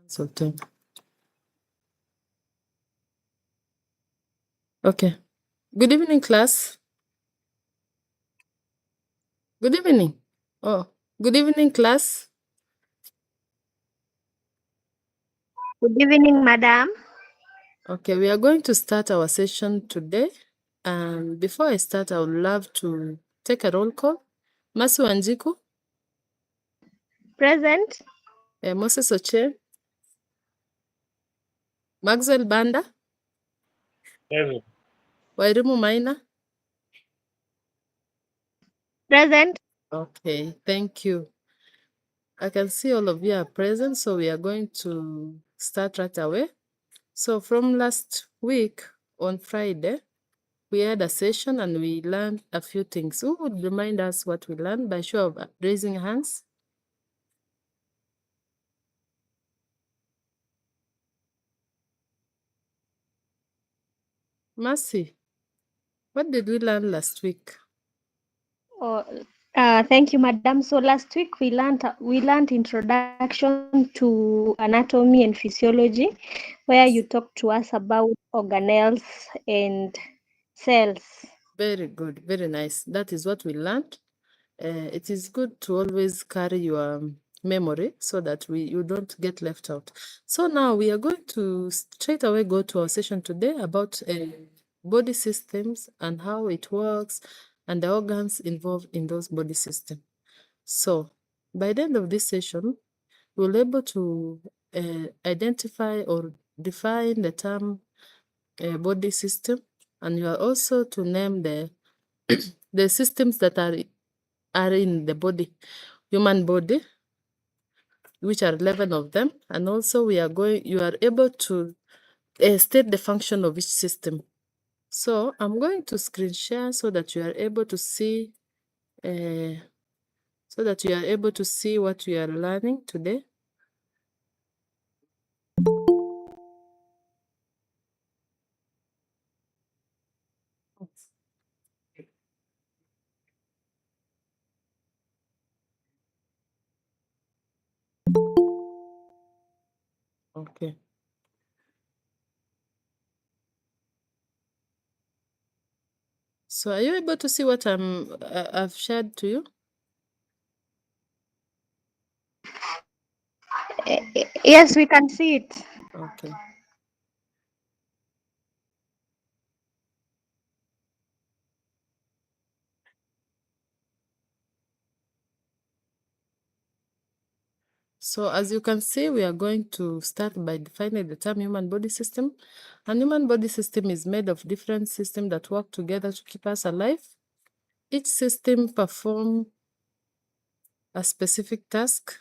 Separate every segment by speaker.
Speaker 1: So, okay. Good evening, class. Good evening. Oh, good evening, class.
Speaker 2: Good evening, madam.
Speaker 1: Okay, we are going to start our session today. And before I start, I would love to take a roll call. Masu Wanjiku,
Speaker 2: Present.
Speaker 1: Moses Oche, Maxwell Banda,
Speaker 3: Present.
Speaker 1: Wairimu Maina.
Speaker 2: Present.
Speaker 1: Okay, thank you. I can see all of you are present, so we are going to start right away. So from last week on Friday, we had a session and we learned a few things. Who would remind us what we learned by show of raising hands? Mercy, what did we learn last week?
Speaker 2: Oh, thank you, madam. So last week we learned introduction to anatomy and physiology, where you talked to us about organelles and cells.
Speaker 1: Very good, very nice. That is what we learned. It is good to always carry your memory so that you don't get left out. So now we are going to straight away go to our session today about body systems and how it works and the organs involved in those body systems. So by the end of this session, we'll be able to identify or define the term body system, and you are also to name the the systems that are in the body, human body, which are 11 of them, and also you are able to state the function of each system. So I'm going to screen share so that you are able to see what we are learning today. Okay. So are you able to see what I've shared to you?
Speaker 2: Yes, we can see it.
Speaker 1: Okay. So as you can see, we are going to start by defining the term human body system. An human body system is made of different systems that work together to keep us alive. Each system performs a specific task.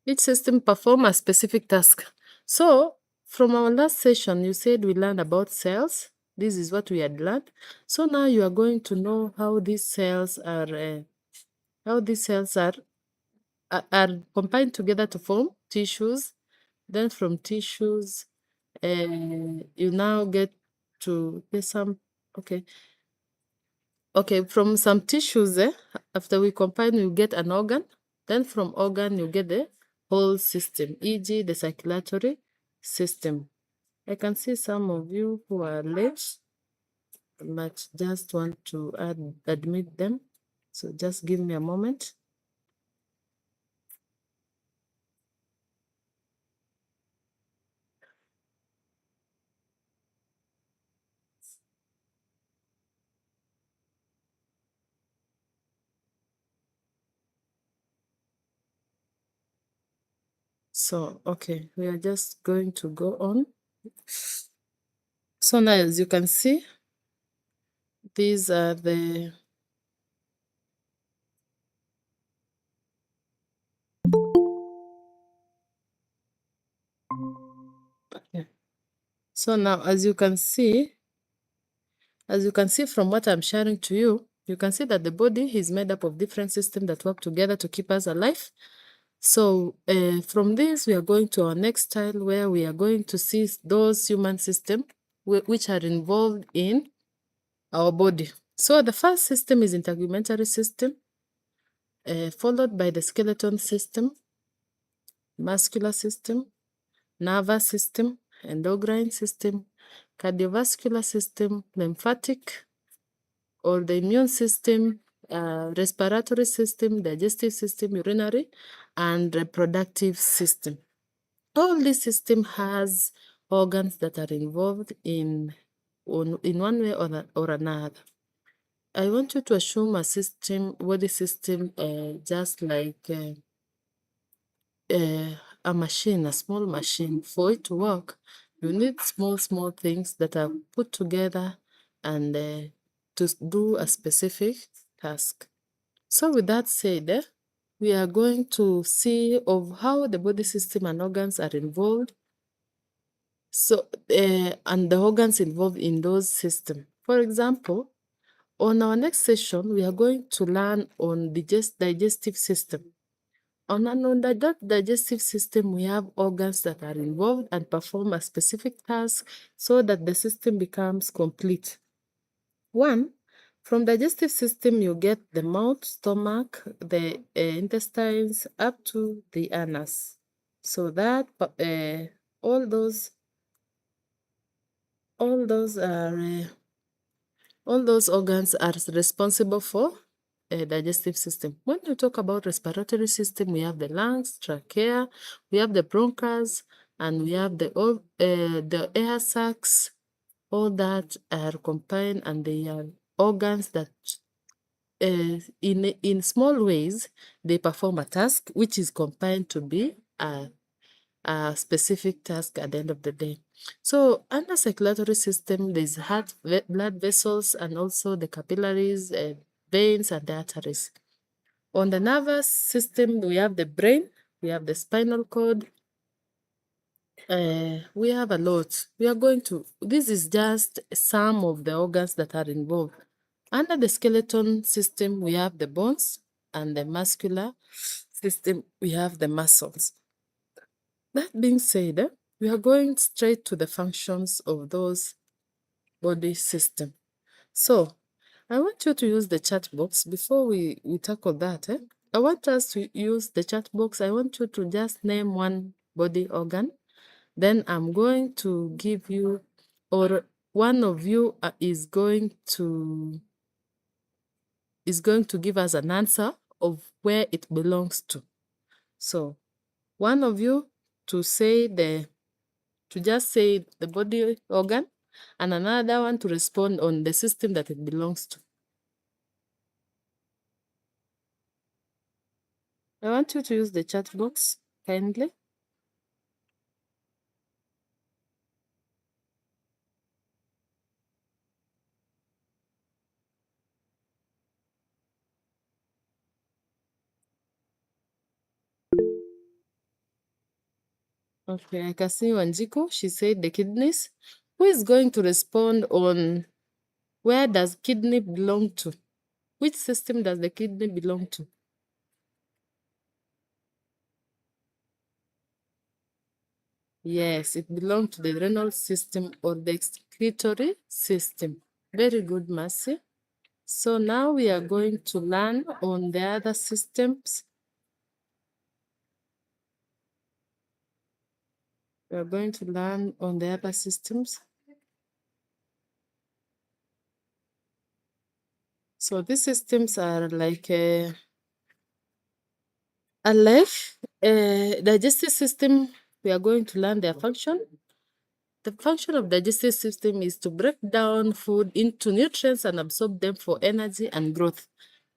Speaker 1: Each system performs a specific task. So from our last session, you said we learned about cells. This is what we had learned. So now you are going to know how these cells are combined together to form tissues. Then from tissues, you now get to there's some okay. Okay, from some tissues, after we combine, you get an organ. Then from organ, you get the whole system, e.g., the circulatory system. I can see some of you who are late, but just want to admit them. So just give me a moment. So, okay, we are just going to go on. So now, as you can see, these are the okay. So now, as you can see from what I'm sharing to you, you can see that the body is made up of different systems that work together to keep us alive. So from this, we are going to our next style where we are going to see those human systems which are involved in our body. So the first system is integumentary system. followed by the skeleton system, muscular system, nervous system, endocrine system, cardiovascular system, lymphatic or the immune system, respiratory system, digestive system, urinary, and reproductive system. All this system has organs that are involved in one way or another. I want you to assume a system, body system, just like a machine, a small machine. For it to work, you need small things that are put together and to do a specific task. So with that said, we are going to see of how the body system and organs are involved. So, and the organs involved in those systems. For example, on our next session, we are going to learn on the digestive system. On the digestive system, we have organs that are involved and perform a specific task so that the system becomes complete. One, from digestive system, you get the mouth, stomach, the intestines, up to the anus. So that all those organs are responsible for digestive system. When you talk about respiratory system, we have the lungs, trachea, we have the bronchus, and we have the air sacs. All that are combined, and they are organs that in small ways they perform a task which is combined to be a specific task at the end of the day. So under circulatory system, there's heart, blood vessels, and also the capillaries, veins, and the arteries. On the nervous system, we have the brain, we have the spinal cord, we have a lot. This is just some of the organs that are involved. Under the skeleton system, we have the bones, and the muscular system, we have the muscles. That being said, we are going straight to the functions of those body system. So, I want you to use the chat box before we tackle that. I want us to use the chat box. I want you to just name one body organ. Then I'm going to give you, or one of you is going to give us an answer of where it belongs to. So, one of you to just say the body organ, and another one to respond on the system that it belongs to. I want you to use the chat box kindly. Okay, I can see Wanjiku. She said the kidneys. Who is going to respond on where does kidney belong to? Which system does the kidney belong to? Yes, it belongs to the renal system or the excretory system. Very good, Mercy. So now we are going to learn on the other systems. We are going to learn on the other systems. So these systems are like a life, digestive system. We are going to learn their function. The function of digestive system is to break down food into nutrients and absorb them for energy and growth.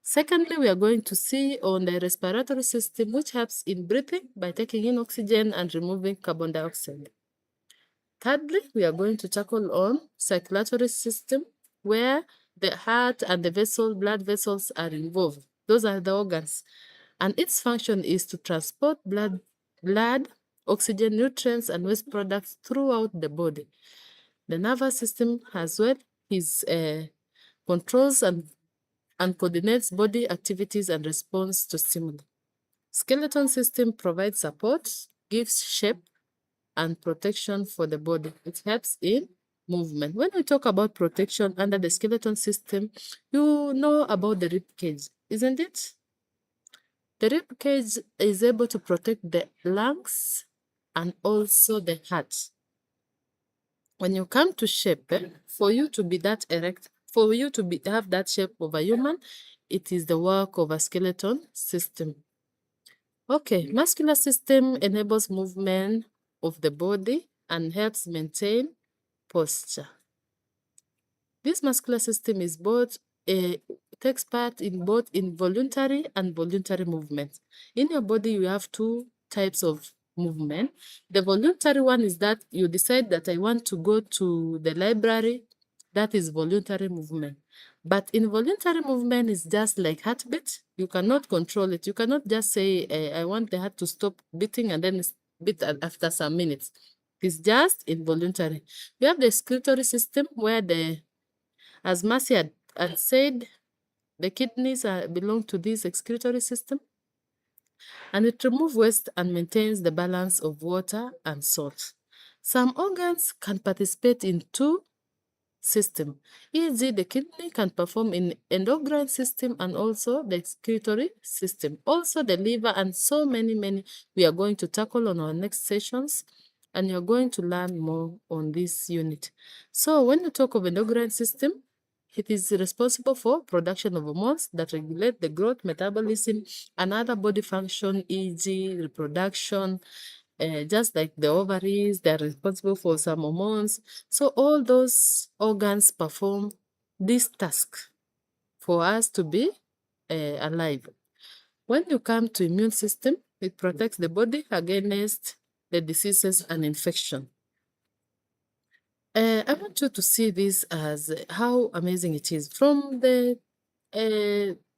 Speaker 1: Secondly, we are going to see on the respiratory system, which helps in breathing by taking in oxygen and removing carbon dioxide. Thirdly, we are going to tackle on circulatory system, where the heart and the blood vessels are involved. Those are the organs. And its function is to transport blood, oxygen, nutrients, and waste products throughout the body. The nervous system as well controls and coordinates body activities and response to stimuli. Skeleton system provides support, gives shape and protection for the body. It helps in movement. When we talk about protection under the skeleton system, you know about the rib cage, isn't it? The rib cage is able to protect the lungs and also the heart. When you come to shape, for you to be that erect, for you to have that shape of a human, it is the work of a skeleton system. Okay, muscular system enables movement of the body and helps maintain posture. This muscular system is both takes part in both involuntary and voluntary movements. In your body, you have two types of movement. The voluntary one is that you decide that I want to go to the library. That is voluntary movement. But involuntary movement is just like heartbeat. You cannot control it. You cannot just say, I want the heart to stop beating and then it's beat after some minutes. It's just involuntary. We have the excretory system where as Mercy had said, the kidneys belong to this excretory system, and it removes waste and maintains the balance of water and salt. Some organs can participate in two systems, e.g. the kidney can perform in endocrine system and also the excretory system, also the liver, and so many we are going to tackle on our next sessions, and you're going to learn more on this unit. So when you talk of endocrine system, it is responsible for production of hormones that regulate the growth, metabolism, and other body function, e.g. reproduction. Just like the ovaries, they're responsible for some hormones. So all those organs perform this task for us to be alive. When you come to immune system, it protects the body against the diseases and infection. I want you to see this as how amazing it is. From the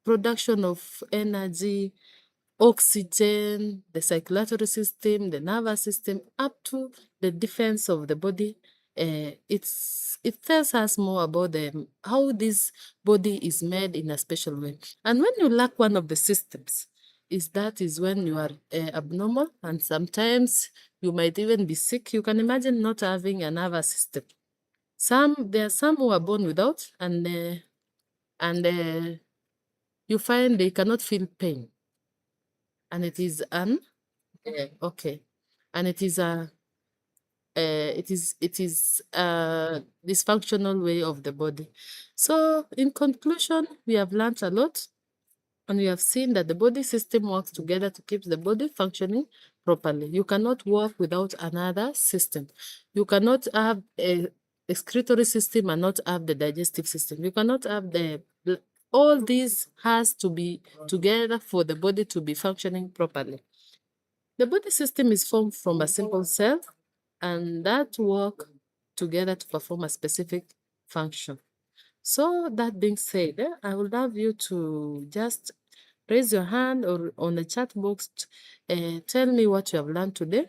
Speaker 1: production of energy, oxygen, the circulatory system, the nervous system, up to the defense of the body. It tells us more about how this body is made in a special way. And when you lack one of the systems, that is when you are abnormal, and sometimes you might even be sick. You can imagine not having a nervous system. There are some who are born without, and you find they cannot feel pain, and it is okay, and it is a dysfunctional way of the body. So in conclusion, we have learned a lot, and we have seen that the body system works together to keep the body functioning properly. You cannot work without another system. You cannot have a excretory system and not have the digestive system. You cannot have all these has to be together for the body to be functioning properly. The body system is formed from a simple cell, and that work together to perform a specific function. So that being said, I would love you to just raise your hand or on the chat box, tell me what you have learned today,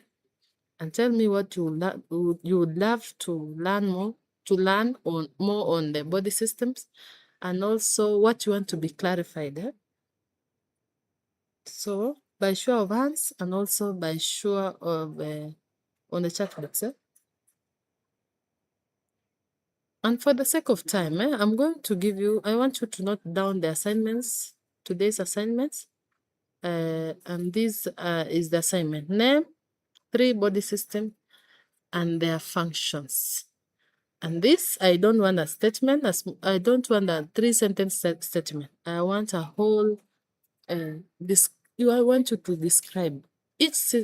Speaker 1: and tell me what you would love to learn more on the body systems, and also what you want to be clarified. So by show of hands and also by show of on the chat box. And for the sake of time, I'm going to I want you to note down the assignments, today's assignments. And this is the assignment. Name 3 body systems and their functions. And this, I don't want a statement. I don't want a 3-sentence statement. I want a whole, I want you to describe each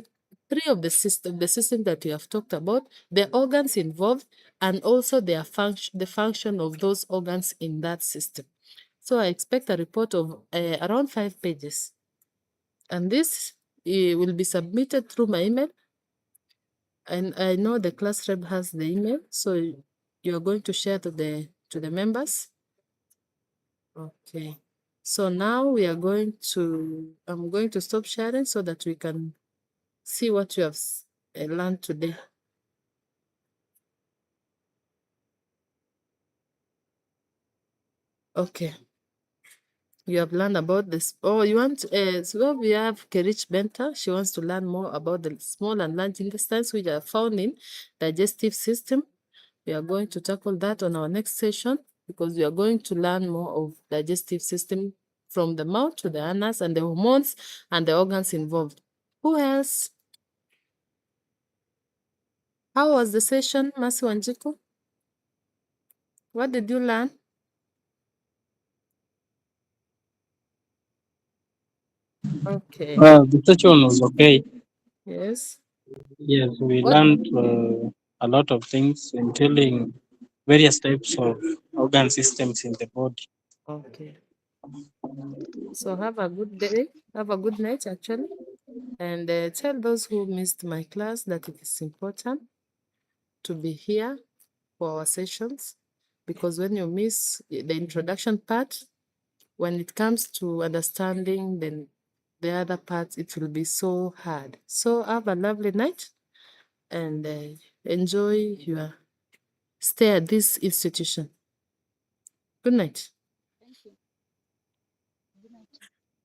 Speaker 1: 3 of the system that we have talked about, the organs involved, and also the function of those organs in that system. So I expect a report of around 5 pages. And this will be submitted through my email. And I know the class rep has the email, so you're going to share to the members. Okay. So now I'm going to stop sharing so that we can see what you have learned today. Okay. You have learned about this. Oh, you want, so we have Kerich Benta. She wants to learn more about the small and large intestines, which are found in digestive system. We are going to tackle that on our next session, because we are going to learn more of digestive system from the mouth to the anus and the hormones and the organs involved. Who else? How was the session, Masi Wanjiku? What did you learn? Okay.
Speaker 4: The session was okay.
Speaker 1: Yes.
Speaker 4: Yes, we
Speaker 1: What?
Speaker 4: learned a lot of things, including various types of organ systems in the body.
Speaker 1: Okay. So have a good day. Have a good night, actually. And tell those who missed my class that it is important to be here for our sessions, because when you miss the introduction part, when it comes to understanding then the other parts, it will be so hard. So have a lovely night and enjoy your stay at this institution. Good night.